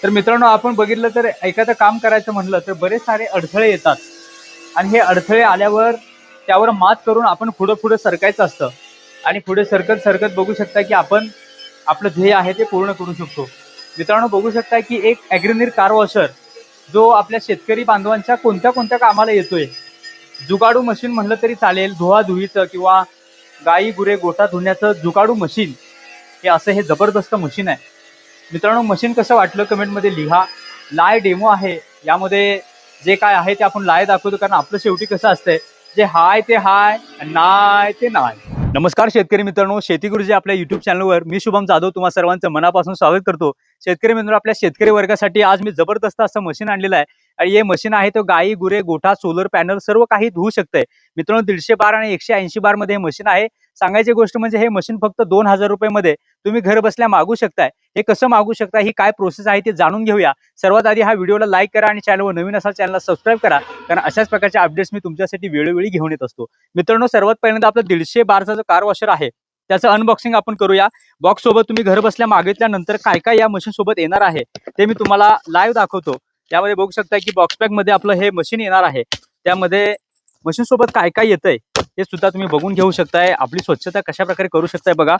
तर मित्रांनो, आपण बघितलं तर एखादं काम करायचं म्हणलं तर बरेच सारे अडथळे येतात आणि हे अडथळे आल्यावर त्यावर मात करून आपण पुढे पुढे सरकायचं असतं आणि पुढे सरकत सरकत बघू शकता की आपण आपलं ध्येय आहे ते पूर्ण करू शकतो. मित्रांनो, बघू शकता की एक ॲग्रीनीर कार वॉशर जो आपल्या शेतकरी बांधवांच्या कोणत्या कोणत्या कामाला येतोय. जुगाडू मशीन म्हणलं तरी चालेल, धुवाधुवीचं किंवा गाई गुरे गोठा धुण्याचं जुगाडू मशीन, हे जबरदस्त मशीन आहे. मित्रांनो, मशीन कसं वाटलं कमेंटमध्ये लिहा. लाय डेमो आहे, यामध्ये जे काय आहे ते आपण लाय दाखवतो, कारण आपलं शेवटी कसं असतंय, जे हाय ते हाय, नाय ते नाय. नमस्कार शेतकरी मित्रांनो, शेती गुरुजी आपल्या युट्यूब चॅनलवर मी शुभम जाधव तुम्हा सर्वांचं मनापासून स्वागत करतो. शेतकरी मित्रांनो, आपल्या शेतकरी वर्गासाठी आज मी जबरदस्त असं मशीन आणलेलं आहे आणि हे मशीन आहे तो गाई गुरे गोठा सोलर पॅनल सर्व काही धुवू शकतंय. मित्रांनो, 150 बार आणि 180 बार मध्ये हे मशीन आहे. सांगायची गोष्ट म्हणजे हे मशीन फक्त 2000 रुपये तुम्ही घर बसल्या मागू शकताय. हे कसं मागू शकता, ही काय प्रोसेस आहे ते जाणून घेऊया. सर्वात आधी हा व्हिडिओला लाईक करा आणि चॅनलवर नवीन असाल चॅनलला सबस्क्राईब करा, कारण अशाच प्रकारचे अपडेट्स मी तुमच्यासाठी वेळोवेळी घेऊन येत असतो. मित्रांनो, सर्वात पहिल्यांदा आपलं 150 बारचा जो कार वॉशर आहे त्याचं अनबॉक्सिंग आपण करूया. बॉक्स सोबत तुम्ही घर बसल्या मागितल्यानंतर काय काय या मशीन सोबत येणार आहे ते मी तुम्हाला लाईव्ह दाखवतो. त्यामध्ये बघू शकता की बॉक्स पॅक मध्ये आपलं हे मशीन येणार आहे. त्यामध्ये मशीन सोबत काय काय येतंय हे सुद्धा तुम्ही बघून घेऊ शकताय. आपली स्वच्छता कशा प्रकारे करू शकताय बघा.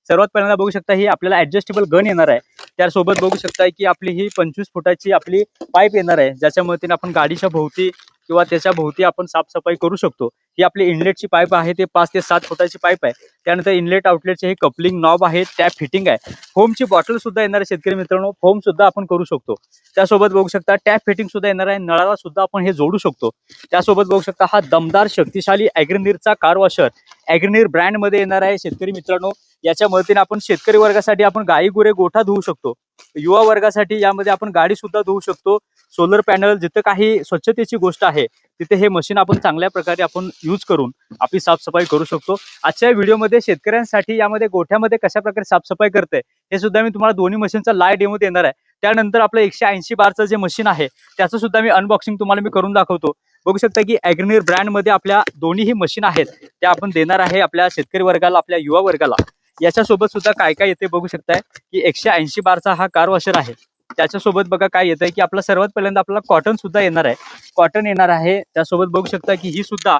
सर्वात पहिल्यांदा बघू शकता ही आपल्याला ऍडजस्टेबल गन येणार आहे. त्यासोबत बघू शकताय की आपली ही 25 फुटाची आपली पाईप येणार आहे, ज्याच्या मदतीने आपण गाडीच्या भोवती किंवा त्याच्या भोवती आपण साफसफाई करू शकतो. ही आपली इनलेटची पाईप आहे, ते 5 ते 7 फुटाची पाईप आहे. त्यानंतर इनलेट आउटलेटचे हे कपलिंग नॉब आहे, टॅप फिटिंग आहे. फोमची बॉटल सुद्धा येणार आहे शेतकरी मित्रांनो, फोम सुद्धा आपण करू शकतो. त्यासोबत बघू शकता टॅप फिटिंग सुद्धा येणार आहे, नळाला सुद्धा आपण हे जोडू शकतो. त्यासोबत बघू शकता हा दमदार शक्तिशाली ॲग्रीनीरचा कार वॉशर ॲग्रीनीर ब्रँड मध्ये येणार आहे शेतकरी मित्रांनो. याच्या मदतीने आपण शेतकरी वर्गासाठी आपण गाई गुरे गोठा धुवू शकतो. युवा वर्गासाठी यामध्ये आपण गाडी सुद्धा धुवू शकतो. सोलर पॅनल, जिथं काही स्वच्छतेची गोष्ट आहे तिथे हे मशीन आपण चांगल्या प्रकारे आपण यूज करून आपली साफसफाई करू शकतो. आजच्या व्हिडिओमध्ये शेतकऱ्यांसाठी यामध्ये गोठ्यामध्ये कशा प्रकारे साफसफाई करते हे सुद्धा मी तुम्हाला दोन्ही मशीनचा लाईव्ह डेमो देणार आहे. त्यानंतर आपलं 180 बारचं जे मशीन आहे त्याचं सुद्धा मी अनबॉक्सिंग तुम्हाला मी करून दाखवतो. बघू शकता की ॲग्रीनीर ब्रँड मध्ये आपल्या दोन्ही मशीन आहेत त्या आपण देणार आहे आपल्या शेतकरी वर्गाला, आपल्या युवा वर्गाला. याच्यासोबत सुद्धा काय काय येते बघू शकताय की 180 बारचा हा कार वॉशर आहे. त्याच्यासोबत बघा काय येतंय की आपला सर्वात पहिल्यांदा आपल्याला कॉटन सुद्धा येणार आहे. कॉटन येणार आहे. त्यासोबत बघू शकता की ही सुद्धा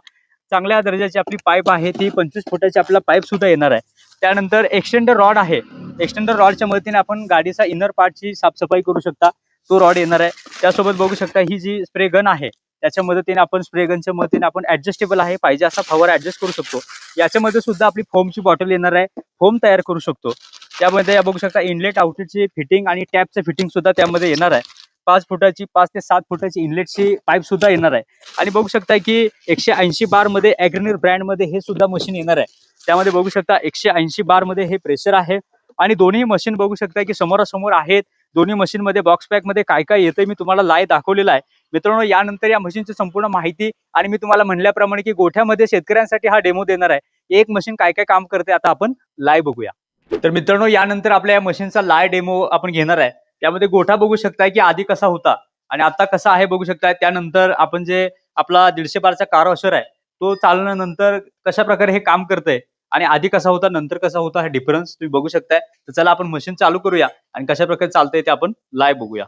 चांगल्या दर्जाची आपली पाईप आहे, ती 25 फुटाची आपला पाईप सुद्धा येणार आहे. त्यानंतर एक्सटेंडर रॉड आहे. एक्सटेंडर रॉडच्या मदतीने आपण गाडीचा इनर पार्टची साफसफाई करू शकता, तो रॉड येणार आहे. त्यासोबत बघू शकता ही जी स्प्रे गन आहे त्याच्या मदतीने आपण स्प्रे गनच्या मदतीने आपण ऍडजस्टेबल आहे, पाहिजे असा फवारा ऍडजस्ट करू शकतो. याच्यामध्ये सुद्धा आपली फोमची बॉटल येणार आहे, फोम तयार करू शकतो. त्यामध्ये बघू शकता इनलेट आउटलेटची फिटिंग आणि टॅपचं फिटिंग सुद्धा त्यामध्ये येणार आहे. 5 फुटाची 5 ते 7 फुटाची इनलेटची पाईप सुद्धा येणार आहे. आणि बघू शकता की 180 बार मध्ये ॲग्रीनीर ब्रँड मध्ये हे सुद्धा मशीन येणार आहे. त्यामध्ये बघू शकता 180 बार मध्ये हे प्रेशर आहे आणि दोन्ही मशीन बघू शकता की समोरासमोर आहेत. दोन्ही मशीन मध्ये बॉक्स पॅक मध्ये काय काय येतंय मी तुम्हाला लाईव्ह दाखवलेलं आहे. मित्रांनो, यानंतर या मशीनची संपूर्ण माहिती आणि मी तुम्हाला म्हणल्याप्रमाणे की गोठ्यामध्ये शेतकऱ्यांसाठी हा डेमो देणार आहे. एक मशीन काय काय काम करते आता आपण लाईव्ह बघूया. तर मित्रांनो, यानंतर आपल्या या मशीनचा लाईव्ह डेमो आपण घेणार आहे. त्यामध्ये गोठा बघू शकताय की आधी कसा होता आणि आता कसा आहे बघू शकताय. त्यानंतर आपण जे आपला 150 बारचा कार वॉशर आहे तो चालल्यानंतर कशा प्रकारे हे काम करतंय आणि आधी कसा होता नंतर कसा होता हा डिफरन्स तुम्ही बघू शकताय. तर चला आपण मशीन चालू करूया आणि कशा प्रकारे चालतंय ते आपण लाईव्ह बघूया.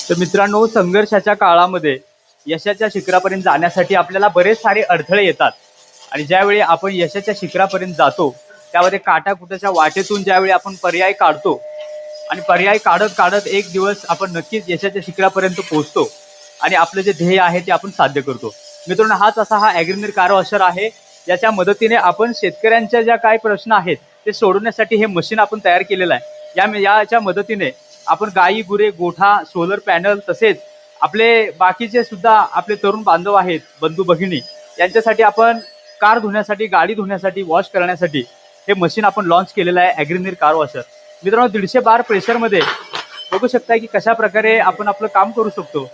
तर मित्रांनो, संघर्षाच्या काळामध्ये यशाच्या शिखरापर्यंत जाण्यासाठी आपल्याला बरेच सारे अडथळे येतात आणि ज्यावेळी आपण यशाच्या शिखरापर्यंत जातो त्यामध्ये काटाकुटाच्या वाटेतून ज्यावेळी आपण पर्याय काढतो आणि पर्याय काढत काढत एक दिवस आपण नक्कीच यशाच्या शिखरापर्यंत पोहोचतो आणि आपलं जे ध्येय आहे ते आपण साध्य करतो. मित्रांनो, हाच असा हा ॲग्रीनीर कार वॉशर आहे, याच्या मदतीने आपण शेतकऱ्यांच्या ज्या काही प्रश्न आहेत ते सोडवण्यासाठी हे मशीन आपण तयार केलेलं आहे. याच्या मदतीने आपण गाई गुरे गोठा सोलर पॅनल तसेच आपले बाकीचे सुद्धा आपले तरुण बांधव आहेत, बंधू भगिनी, यांच्यासाठी आपण कार धुण्यासाठी, गाडी धुण्यासाठी, वॉश करण्यासाठी हे मशीन आपण लॉन्च केलेलं आहे ॲग्रीनीर कार वॉशर. मित्रांनो, 150 बार प्रेशरमध्ये बघू शकताय की कशा प्रकारे आपण आपलं काम करू शकतो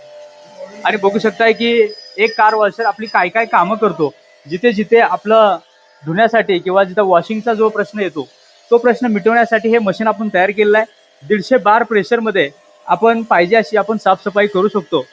आणि बघू शकताय की एक कार वॉशर आपली काय काय कामं करतो. जिथे जिथे आपलं धुण्यासाठी किंवा जिथं वॉशिंगचा जो प्रश्न येतो तो प्रश्न मिटवण्यासाठी हे मशीन आपण तयार केलेलं आहे. 150 बार प्रेशरमध्ये आपण पाहिजे अशी आपण साफसफाई करू शकतो.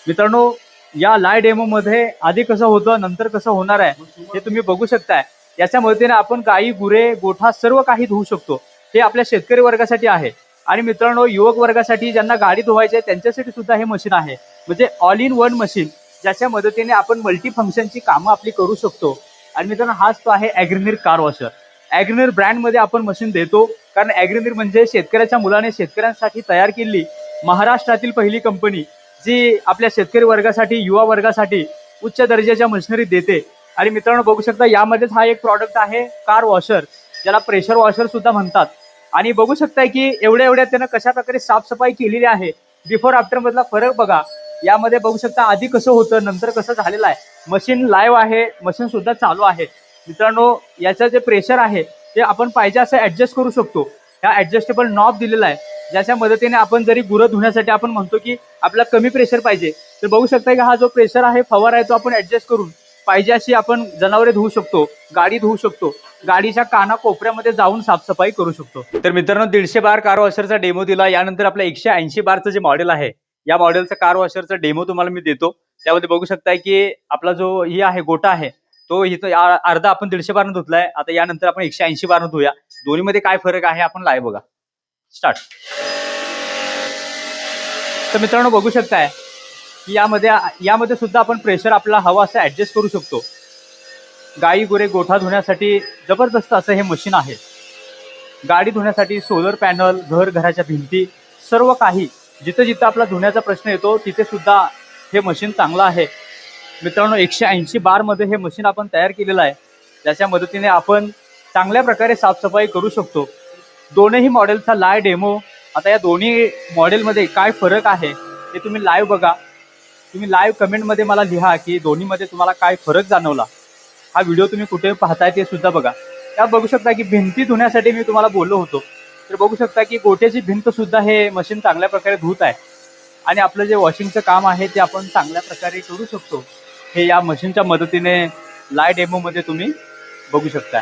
मित्रांनो, या लाय डेमो मध्ये आधी कसं होतं नंतर कसं होणार आहे हे तुम्ही बघू शकताय. याच्या मदतीने आपण गाई गुरे गोठा सर्व काही धुवू शकतो. हे आपल्या शेतकरी वर्गासाठी आहे. आणि मित्रांनो, युवक वर्गासाठी ज्यांना गाडी धुवायची आहे त्यांच्यासाठी सुद्धा हे मशीन आहे. म्हणजे ऑल इन वन मशीन, ज्याच्या मदतीने आपण मल्टी फंक्शनची कामं आपली करू शकतो. आणि मित्रांनो, हाच तो आहे ॲग्रीनीर कार वॉशर. ॲग्रीनीर ब्रँडमध्ये आपण मशीन देतो, कारण ॲग्रीनीर म्हणजे शेतकऱ्याच्या मुलाने शेतकऱ्यांसाठी तयार केलेली महाराष्ट्रातील पहिली कंपनी, जी आपल्या शेतकरी वर्गासाठी युवा वर्गासाठी उच्च दर्जाच्या मशिनरी देते. आणि मित्रांनो, बघू शकता यामध्येच हा एक प्रॉडक्ट आहे कार वॉशर, ज्याला प्रेशर वॉशर सुद्धा म्हणतात. आणि बघू शकताय की एवढ्या त्यानं कशा प्रकारे साफसफाई केलेली आहे. बिफोर आफ्टर मधला फरक बघा. यामध्ये बघू शकता आधी कसं होतं नंतर कसं झालेलं आहे. मशीन लाईव्ह आहे, मशीन सुद्धा चालू आहे. मित्रांनो, याचं जे प्रेशर आहे ते आपण पाहिजे असं ऍडजस्ट करू शकतो. ह्या ऍडजस्टेबल नॉब दिलेला आहे, ज्याच्या मदतीने आपण जरी गुरं धुण्यासाठी आपण म्हणतो की आपल्याला कमी प्रेशर पाहिजे, तर बघू शकता की हा जो प्रेशर आहे फवारा आहे तो आपण ऍडजस्ट करून पाहिजे अशी आपण जनावरे धुवू शकतो, गाडी धुवू शकतो, गाडीच्या काना कोपऱ्यामध्ये जाऊन साफसफाई करू शकतो. तर मित्रांनो, 150 बार कार वॉशरचा डेमो दिला. यानंतर आपल्या 180 बारचं जे मॉडेल आहे, या मॉडेलचा कार वॉशरचा डेमो तुम्हाला मी देतो. त्यामध्ये बघू शकताय की आपला जो ही आहे गोटा आहे तो इथं अर्धा आपण 150 बारनं धुतलाय. आता यानंतर आपण 180 बारनं धुया. दोन्हीमध्ये काय फरक आहे आपण लाईव्ह बघा. स्टार्ट. तर मित्रांनो, बघू शकताय की यामध्ये सुद्धा आपण प्रेशर आपला हवा असं ऍडजस्ट करू शकतो. गाई गुरे गोठा धुण्यासाठी जबरदस्त असं हे मशीन आहे. गाडी धुण्यासाठी सोलर पॅनल, घराच्या भिंती, सर्व काही जिथं जिथं आपला धुण्याचा प्रश्न येतो तिथे सुद्धा हे मशीन चांगलं आहे. मित्रांनो, 180 बारमध्ये हे मशीन आपण तयार केलेलं आहे, ज्याच्या मदतीने आपण चांगल्या प्रकारे साफसफाई करू शकतो. दोनही मॉडेलचा लाईव्ह डेमो. आता या दोन्ही मॉडेलमध्ये काय फरक आहे ते तुम्ही लाईव्ह बघा. तुम्ही लाईव्ह कमेंटमध्ये मला लिहा की दोन्हीमध्ये तुम्हाला काय फरक जाणवला. हा व्हिडिओ तुम्ही कुठे पाहताय ते सुद्धा बघा. त्या बघू शकता की भिंती धुण्यासाठी मी तुम्हाला बोललो होतो, तर बघू शकता की गोट्याची भिंत सुद्धा हे मशीन चांगल्या प्रकारे धुत आहे. आणि आपलं जे वॉशिंगचं काम आहे ते आपण चांगल्या प्रकारे करू शकतो. हे या मशीनच्या मदतीने लाईव्ह डेमोमध्ये तुम्ही बघू शकता.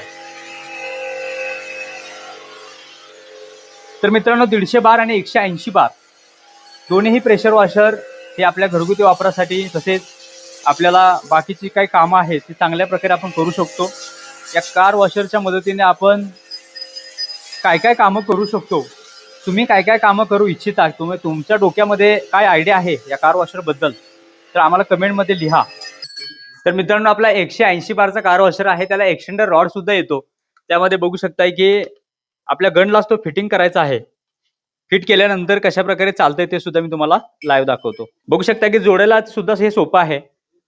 तर मित्रांनो, 150 बार आणि 180 बार दोन्हीही प्रेशर वॉशर हे आपल्या घरगुती वापरासाठी तसेच आपल्याला बाकीची काही कामं आहेत ती चांगल्या प्रकारे आपण करू शकतो. या कार वॉशरच्या मदतीने आपण काय काय कामं करू शकतो. तुम्ही काय काय कामं करू इच्छिता, तुमच्या डोक्यामध्ये काय आयडिया आहे या कार वॉशरबद्दल, तर आम्हाला कमेंटमध्ये लिहा. तर मित्रांनो, आपला 180 बारचा कार वॉशर आहे, त्याला एक्सटेंडर रॉड सुद्धा येतो. त्यामध्ये बघू शकताय की आपल्या गनलाच तो फिटिंग करायचा आहे. फिट केल्यानंतर कशा प्रकारे चालतंय ते सुद्धा मी तुम्हाला लाईव्ह दाखवतो. बघू शकता की जोडायला सुद्धा हे सोपं आहे.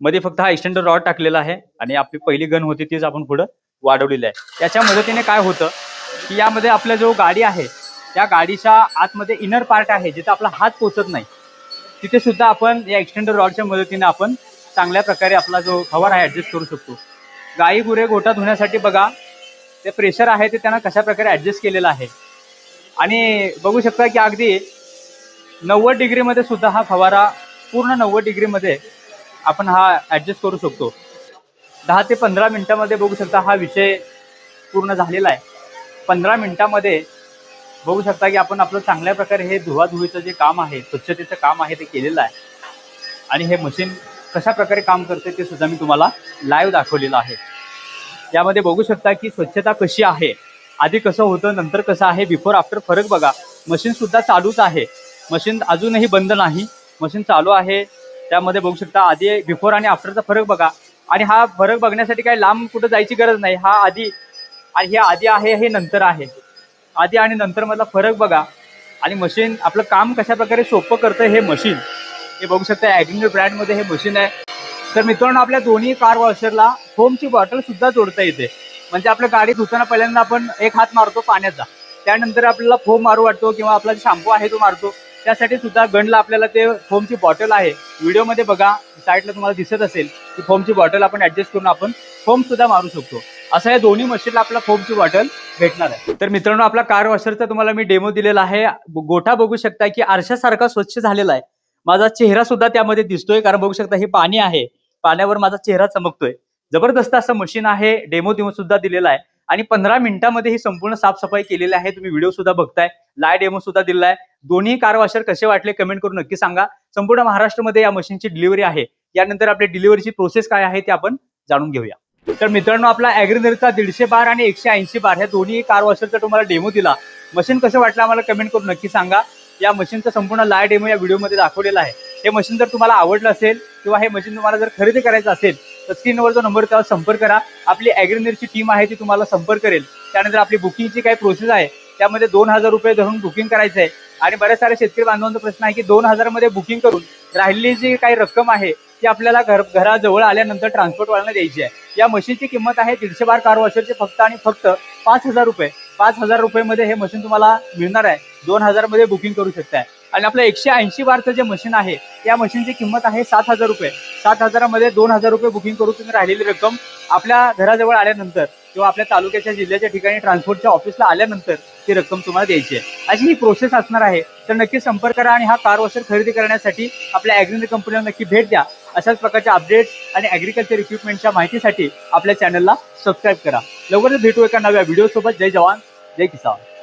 मध्ये फक्त हा एक्सटेंडर रॉड टाकलेला आहे आणि आपली पहिली गन होती तीच आपण पुढं वाढवलेली आहे. त्याच्या मदतीने काय होतं की यामध्ये आपल्या जो गाडी आहे त्या गाडीच्या आतमध्ये इनर पार्ट आहे, जिथे आपला हात पोचत नाही, तिथे सुद्धा आपण या एक्सटेंडर रॉडच्या मदतीने आपण चांगल्या प्रकारे आपला जो फवारा आहे ऍडजस्ट करू शकतो. गाई गुरे गोठा धुण्यासाठी बघा, ते प्रेशर आहे ते त्यांना कशा प्रकारे ऍडजस्ट केलेलं आहे. आणि बघू शकता की अगदी 90 डिग्रीमध्ये सुद्धा हा फवारा पूर्ण 90 डिग्रीमध्ये आपण हा ऍडजस्ट करू शकतो. 10 ते 15 मिनिटामध्ये बघू शकता हा विषय पूर्ण झालेला आहे. 15 मिनिटामध्ये बघू शकता की आपण आपलं चांगल्या प्रकारे हे धुवाधुवीचं जे काम आहे, स्वच्छतेचं काम आहे ते केलेलं आहे. आणि हे मशीन कशा प्रकारे काम करते ते सुद्धा मी तुम्हाला लाईव्ह दाखवलेलं आहे. यामध्ये बघू शकता की स्वच्छता कशी आहे, आधी कसं होतं नंतर कसं आहे, बिफोर आफ्टर फरक बघा. मशीन सुद्धा चालूच आहे, मशीन अजूनही बंद नाही, मशीन चालू आहे. त्यामध्ये बघू शकता आधी बिफोर आणि आफ्टरचा फरक बघा. आणि हा फरक बघण्यासाठी काही लांब कुठं जायची गरज नाही. हा आधी आणि हे आधी आहे, हे नंतर आहे. आधी आणि नंतर मधला फरक बघा. आणि मशीन आपलं काम कशा प्रकारे सोपं करतं हे मशीन, हे बघू शकता. ॲग्रीनीर ब्रँडमध्ये हे मशीन आहे. तर मित्रांनो, आपल्या दोन्ही कार वॉशरला फोमची बॉटल सुद्धा जोडता येते. म्हणजे आपल्या गाडी धुताना पहिल्यांदा आपण एक हात मारतो पाण्याचा, त्यानंतर आपल्याला फोम मारू वाटतो किंवा आपला शॅम्पू आहे तो मारतो, त्यासाठी सुद्धा गनला आपल्याला ते फोमची बॉटल आहे. व्हिडिओमध्ये बघा, साईडला तुम्हाला दिसत असेल की फोमची बॉटल आपण ऍडजस्ट करून आपण फोम सुद्धा मारू शकतो. असं या दोन्ही मशीनला आपला फोमची बॉटल भेटणार आहे. तर मित्रांनो, आपला कार वॉशरचा तुम्हाला मी डेमो दिलेला आहे. गोठा बघू शकता की आरशासारखा स्वच्छ झालेला आहे. माझा चेहरा सुद्धा त्यामध्ये दिसतोय, कारण बघू शकता हे पाणी आहे, पाण्यावर माझा चेहरा चमकतोय. जबरदस्त असं मशीन आहे. डेमो सुद्धा दिलेला आहे. आणि 15 मिनिटांमध्ये ही संपूर्ण साफसफाई केलेली आहे. तुम्ही व्हिडिओ सुद्धा बघताय, लाईव्ह डेमो सुद्धा दिलाय. दोन्ही कार वॉशर कसे वाटले कमेंट करून नक्की सांगा. संपूर्ण महाराष्ट्रामध्ये या मशीनची डिलिव्हरी आहे. यानंतर आपली डिलिव्हरीची प्रोसेस काय आहे ते आपण जाणून घेऊया. तर मित्रांनो, आपला ॲग्रीनरचा 150 बार आणि 180 बार ह्या दोन्ही कार वॉशरचा तुम्हाला डेमो दिला. मशीन कसं वाटलं आम्हाला कमेंट करून नक्की सांगा. या मशीनचा संपूर्ण लाईव्ह डेमो या व्हिडिओमध्ये दाखवलेला आहे. हे मशीन जर तुम्हाला आवडलं असेल किंवा हे मशीन तुम्हाला जर खरेदी करायचं असेल तर स्क्रीनवर जो नंबर त्यावर संपर्क करा. आपली ॲग्रीनरची टीम आहे ती तुम्हाला संपर्क करेल. त्यानंतर आपली बुकिंगची काही प्रोसेस आहे त्यामध्ये 2000 रुपये धरून बुकिंग करायचं आहे. आणि बऱ्याच साऱ्या शेतकरी बांधवांचा प्रश्न आहे की 2000 मध्ये बुकिंग करून राहिलेली जी काही रक्कम आहे ती आपल्याला घराजवळ आल्यानंतर ट्रान्सपोर्टवाल्यांना द्यायची आहे. या मशीनची किंमत आहे 150 बार कार वॉशरची फक्त आणि फक्त 5000 रुपये. 5000 रुपये हे मशीन तुम्हाला मिळणार आहे. 2000 मध्ये बुकिंग करू शकताय. आणि आपलं 180 बारचं जे मशीन आहे या मशीनची किंमत आहे 7000 रुपये. 7000 मध्ये 2000 रुपये बुकिंग करून तुम्ही राहिलेली रक्कम आपल्या घराजवळ आल्यानंतर किंवा आपल्या तालुक्याच्या जिल्ह्याच्या ठिकाणी ट्रान्सपोर्टच्या ऑफिसला आल्यानंतर ती रक्कम तुम्हाला द्यायची आहे. अशी ही प्रोसेस असणार आहे. तर नक्की संपर्क करा आणि हा कार वॉशर खरेदी करण्यासाठी आपल्या ॲग्रीनर कंपनीला नक्की भेट द्या. अशाच प्रकारच्या अपडेट्स आणि ॲग्रिकल्चर इक्विपमेंटच्या माहितीसाठी आपल्या चॅनलला सबस्क्राईब करा. लवकरच भेटू एका नव्या व्हिडिओ सोबत. जय जवान, जय किसान.